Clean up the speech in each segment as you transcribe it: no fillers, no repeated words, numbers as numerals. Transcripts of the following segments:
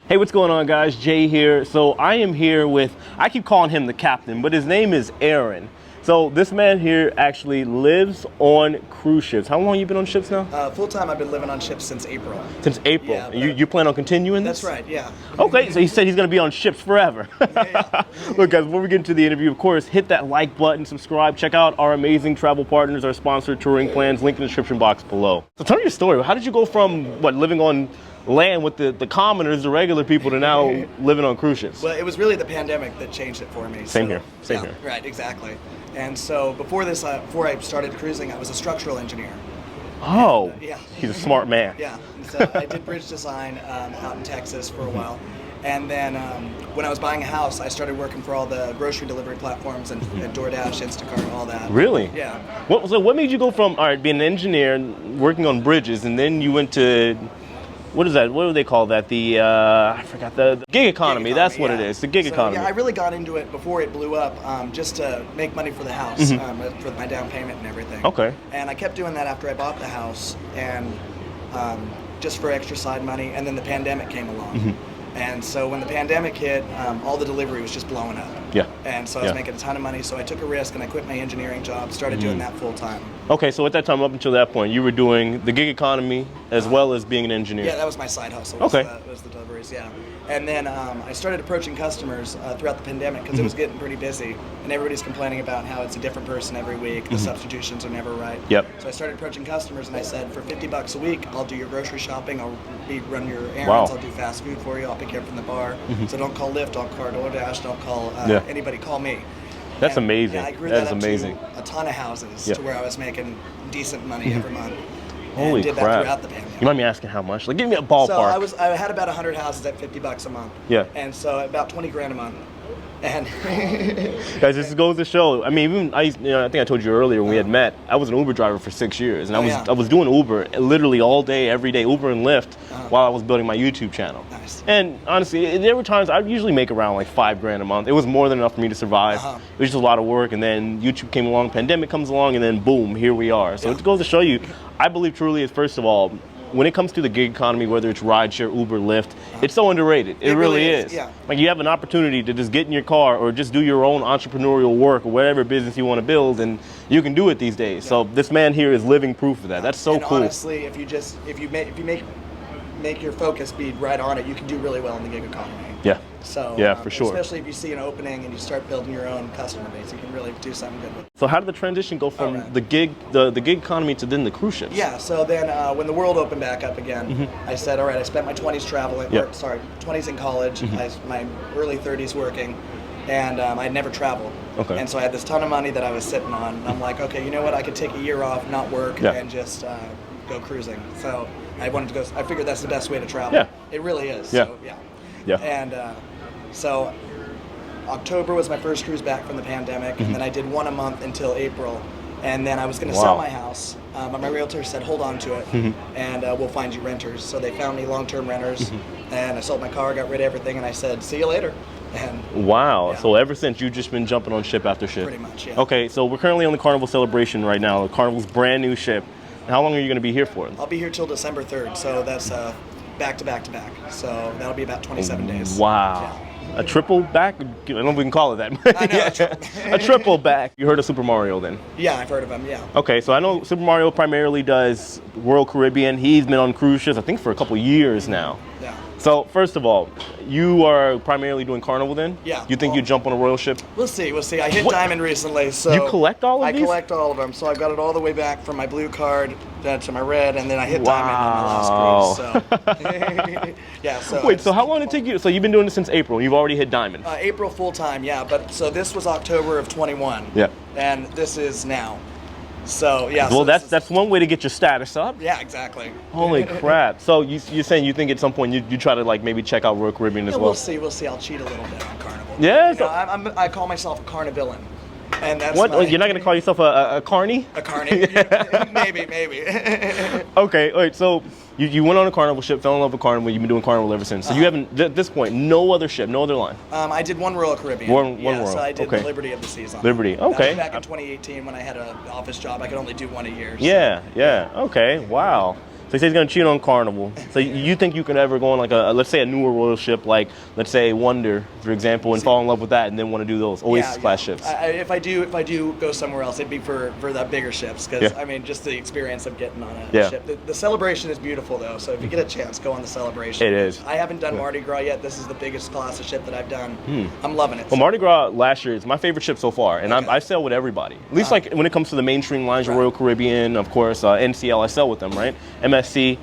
Hey, what's going on, guys? Jay here. So I am here with, I keep calling him the captain, but his name is Aaron. So this man here actually lives on cruise ships. How long you been on ships now? Full time, I've been living on ships since April. Since April? Yeah, you plan on continuing this? That's right, yeah. Okay, so he said he's going to be on ships forever. Yeah. Look, guys, before we get into the interview, of course, hit that like button, subscribe, check out our amazing travel partners, our sponsored touring plans, link in the description box below. So tell me your story. How did you go from, living on land with the commoners, the regular people, to now living on cruise ships? Well, it was really the pandemic that changed it for me. Same here. Same here. Right, exactly. And so before this, before I started cruising, I was a structural engineer. Oh, And, yeah. He's a smart man. Yeah. And so I did bridge design out in Texas for a while. And then when I was buying a house, I started working for all the grocery delivery platforms and DoorDash, Instacart, all that. Really? Yeah. So what made you go from, all right, being an engineer and working on bridges, and then you went to, what is that? What do they call that? The, I forgot, the gig economy. That's what it is, the gig economy. Yeah, I really got into it before it blew up, just to make money for the house, for my down payment and everything. Okay. And I kept doing that after I bought the house, and just for extra side money, and then the pandemic came along. And so when the pandemic hit, all the delivery was just blowing up. Yeah. And so I was making a ton of money, so I took a risk and I quit my engineering job, started doing that full time. Okay, so at that time, up until that point, you were doing the gig economy as well as being an engineer. Yeah, that was my side hustle. Okay. Was the deliveries, yeah. And then I started approaching customers throughout the pandemic because it was getting pretty busy, and everybody's complaining about how it's a different person every week. The substitutions are never right. Yep. So I started approaching customers, and I said, for $50 a week, I'll do your grocery shopping, I'll run your errands, Wow. I'll do fast food for you, I'll pick you up from the bar. So don't call Lyft, don't call DoorDash, don't call anybody, call me. That's And, amazing. Yeah, I grew That that is up amazing. to a ton of houses Yeah. to where I was making decent money every month. Holy and did crap. that throughout the pandemic. You mind me asking how much? Like, give me a ballpark. So I had about 100 houses at $50 a month. Yeah. And so about 20 grand a month. And Guys, this goes to show. I mean, even I think I told you earlier when we had met. I was an Uber driver for 6 years, and I was doing Uber literally all day, every day, Uber and Lyft, while I was building my YouTube channel. Nice. And honestly, there were times I usually make around like $5 grand a month. It was more than enough for me to survive. It was just a lot of work, and then YouTube came along, pandemic comes along, and then boom, here we are. So it goes to show you. I believe truly is, first of all, when it comes to the gig economy, whether it's rideshare, Uber, Lyft, it's so underrated. It really is. Yeah. Like, you have an opportunity to just get in your car or just do your own entrepreneurial work or whatever business you want to build, and you can do it these days. So this man here is living proof of that. That's so cool. Honestly, if you make your focus be right on it, you can do really well in the gig economy. Yeah. So yeah, for sure. Especially if you see an opening and you start building your own customer base, you can really do something good with it. So how did the transition go from the gig economy to then the cruise ships? Yeah, so then when the world opened back up again, I said, all right, I spent my 20s traveling, 20s in college, my early 30s working, and I'd never traveled. Okay. And so I had this ton of money that I was sitting on, and I'm like, okay, you know what, I could take a year off, not work, and just go cruising. So I wanted to go, I figured that's the best way to travel. Yeah. It really is. Yeah. So, yeah. Yeah. And so October was my first cruise back from the pandemic, and then I did one a month until April. And then I was going to sell my house, but my realtor said, hold on to it, and we'll find you renters. So they found me long-term renters, and I sold my car, got rid of everything, and I said, see you later. And wow. So ever since, you've just been jumping on ship after ship? Pretty much, yeah. Okay, so we're currently on the Carnival celebration right now. The Carnival's brand new ship. How long are you going to be here for? I'll be here till December 3rd, so that's back to back to back. So that'll be about 27 days. Wow. Yeah. A triple back? I don't know if we can call it that. I know, a triple back. You heard of Super Mario then? Yeah, I've heard of him, yeah. Okay, so I know Super Mario primarily does Royal Caribbean. He's been on cruise ships, I think, for a couple years now. Yeah. So, first of all, you are primarily doing Carnival then? Yeah. You think you'd jump on a Royal ship? We'll see. I hit Diamond recently, so... You collect all of these? I collect all of them, so I got it all the way back from my blue card to my red, and then I hit Diamond on my last cruise, so... yeah, so... Wait, so how long did it take you? So you've been doing this since April, you've already hit Diamond? April full-time, yeah, but so this was October of 21. Yeah. And this is now. So, yeah. Well, so that's one way to get your status up. Yeah, exactly. Holy crap. So you're saying you think at some point you try to like maybe check out Royal Caribbean as well? We'll see. I'll cheat a little bit on Carnival. Yeah? You know, I call myself a Carnivillain. And that's what? You're not going to call yourself a carny? A carny? maybe. Okay, wait, so you went on a Carnival ship, fell in love with Carnival, you've been doing Carnival ever since. So you haven't, at this point, no other ship, no other line? I did one Royal Caribbean. One yeah, Royal, so I did okay. the Liberty of the Seas on Liberty, that. okay. That was back in 2018 when I had an office job. I could only do one a year. So. Yeah, okay, wow. So he says he's going to cheat on Carnival. So you think you could ever go on like let's say a newer royal ship, like let's say Wonder, for example, and fall in love with that, and then want to do those Oasis class ships? If I do go somewhere else, it'd be for the bigger ships, because I mean, just the experience of getting on a ship. The Celebration is beautiful though, so if you get a chance, go on the Celebration. It is. I haven't done Mardi Gras yet. This is the biggest class of ship that I've done. I'm loving it. Well, Mardi Gras last year is my favorite ship so far, and I sail with everybody. At least like when it comes to the mainstream lines, Royal Caribbean, of course, NCL, I sail with them, right? MSC.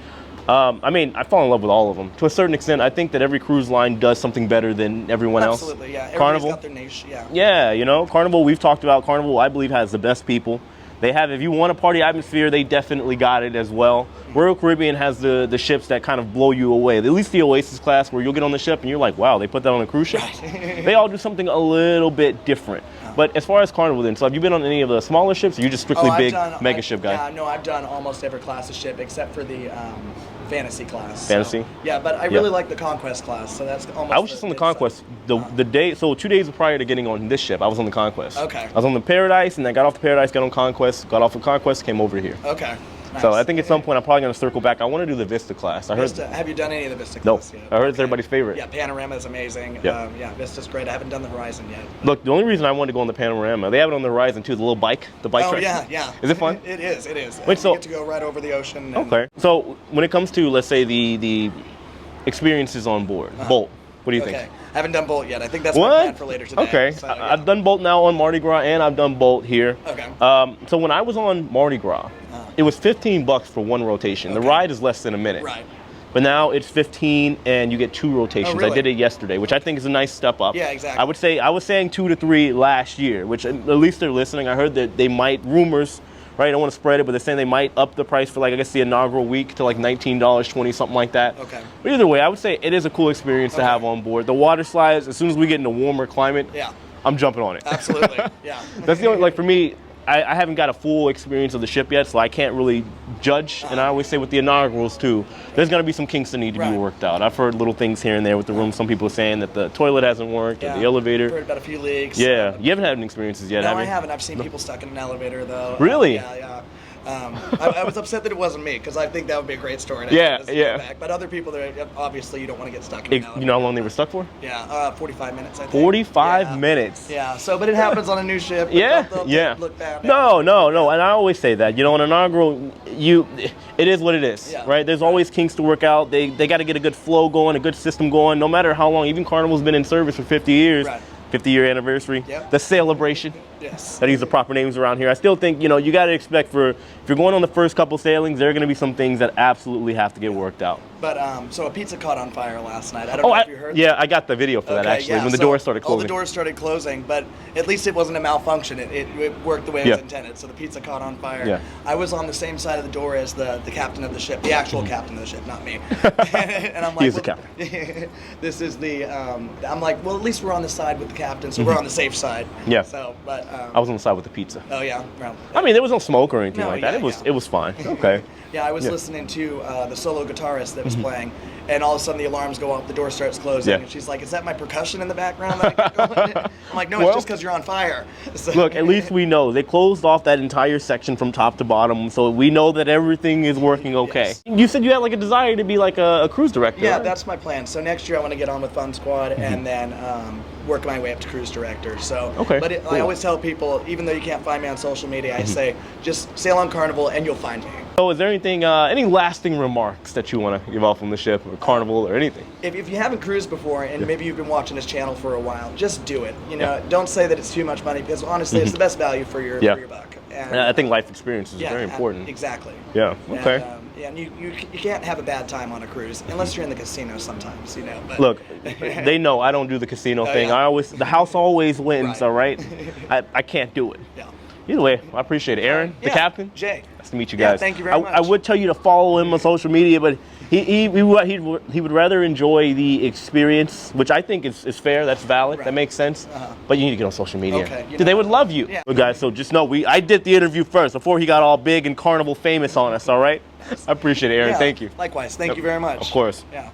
I mean, I fall in love with all of them. To a certain extent, I think that every cruise line does something better than everyone else. Absolutely, yeah. Everybody's Carnival got their niche, yeah. Yeah, you know, Carnival, we've talked about Carnival, I believe, has the best people. They have, if you want a party atmosphere, they definitely got it as well. Royal Caribbean has the ships that kind of blow you away. At least the Oasis class, where you'll get on the ship and you're like, wow, they put that on a cruise ship? They all do something a little bit different. But as far as Carnival then, so have you been on any of the smaller ships, or you just strictly mega ship guy? Yeah, no, I've done almost every class of ship except for the Fantasy class. Fantasy? So, yeah, but I really like the Conquest class, so that's almost... I was just on the Conquest. The day, so 2 days prior to getting on this ship, I was on the Conquest. Okay. I was on the Paradise, and I got off the Paradise, got on Conquest, got off of Conquest, came over here. Okay. Nice. So I think at some point I'm probably going to circle back. I want to do the Vista class. I heard. Have you done any of the Vista class yet? I heard it's everybody's favorite. Yeah, Panorama is amazing. Yeah. Vista's great. I haven't done the Horizon yet. Look, the only reason I wanted to go on the Panorama, they have it on the Horizon too, the little bike, the bike track. Yeah. Is it fun? It is. Wait, so you get to go right over the ocean. Okay. So when it comes to, let's say, the experiences on board, Bolt, what do you think? I haven't done Bolt yet. I think that's my plan for later today. Okay. So, I've done Bolt now on Mardi Gras, and I've done Bolt here. Okay. So when I was on Mardi Gras, it was $15 for one rotation. The ride is less than a minute. Right. But now it's 15 and you get 2 rotations. Oh, really? I did it yesterday, which I think is a nice step up. Yeah, exactly. I was saying 2 to 3 last year, which at least they're listening. I heard that they might, rumors, right? I don't want to spread it, but they're saying they might up the price for, like, I guess the inaugural week to like $19, 20, something like that. Okay. But either way, I would say it is a cool experience to have on board. The water slides, as soon as we get in a warmer climate, I'm jumping on it. Absolutely. Yeah. That's the only, like, for me, I haven't got a full experience of the ship yet, so I can't really judge. And I always say with the inaugurals too, there's going to be some kinks that need to be worked out. I've heard little things here and there with the room. Some people are saying that the toilet hasn't worked or the elevator. I've heard about a few leaks. Yeah. You haven't had any experiences yet, have you? No, I haven't. I've seen people stuck in an elevator though. Really? Yeah. I was upset that it wasn't me, because I think that would be a great story. Yeah. But other people, obviously, you don't want to get stuck in an elevator. You know how long they were stuck for? Yeah, 45 minutes, I think. 45 minutes. Yeah, so, but it happens on a new ship. Yeah. Look bad. No. And I always say that. You know, an inaugural, it is what it is, right? There's always kinks to work out. They got to get a good flow going, a good system going, no matter how long. Even Carnival's been in service for 50 years. Right. 50-year anniversary, the celebration. Yes. I use the proper names around here. I still think, you got to expect if you're going on the first couple sailings, there are going to be some things that absolutely have to get worked out. But, so a pizza caught on fire last night. I don't know if you heard that. Yeah, I got the video for that, actually, when the doors started closing. All the doors started closing, but at least it wasn't a malfunction. It worked the way it was intended, so the pizza caught on fire. Yeah. I was on the same side of the door as the captain of the ship, the actual captain of the ship, not me. And I'm like, He's the captain. This is the, I'm like, well, at least we're on the side with the captain, so we're on the safe side. Yeah. So, but. I was on the side with the pizza. Oh, yeah. Well, I mean, there was no smoke or anything like that. It was fine. Okay. Yeah, I was listening to the solo guitarist that was playing, and all of a sudden the alarms go off, the door starts closing, and she's like, "Is that my percussion in the background?" That I got going? I'm like, "No, it's just because you're on fire." So. Look, at least we know they closed off that entire section from top to bottom, so we know that everything is working okay. Yes. You said you had like a desire to be like a cruise director. Yeah, right? That's my plan. So next year I want to get on with Fun Squad and then work my way up to cruise director. So, but I always tell people, even though you can't find me on social media, I say just sail on Carnival and you'll find me. So is there anything, any lasting remarks that you want to give off on the ship or Carnival or anything? If you haven't cruised before and maybe you've been watching this channel for a while, just do it. Don't say that it's too much money, because honestly, it's the best value for your buck. And I think life experience is very important. Exactly. Yeah. Okay. And you can't have a bad time on a cruise unless you're in the casino sometimes, But. Look, they know I don't do the casino thing. The house always wins. All right. I can't do it. Yeah. Either way, I appreciate it. Aaron, the captain. Jay. Nice to meet you guys. Thank you very much. I would tell you to follow him on social media, but he would rather enjoy the experience, which I think is fair. That's valid. That makes sense. But you need to get on social media. Okay. They would love you. Well, guys, so just know I did the interview first before he got all big and Carnival famous on us. All right. I appreciate it, Aaron. Thank you. Likewise. Thank you very much. Of course. Yeah.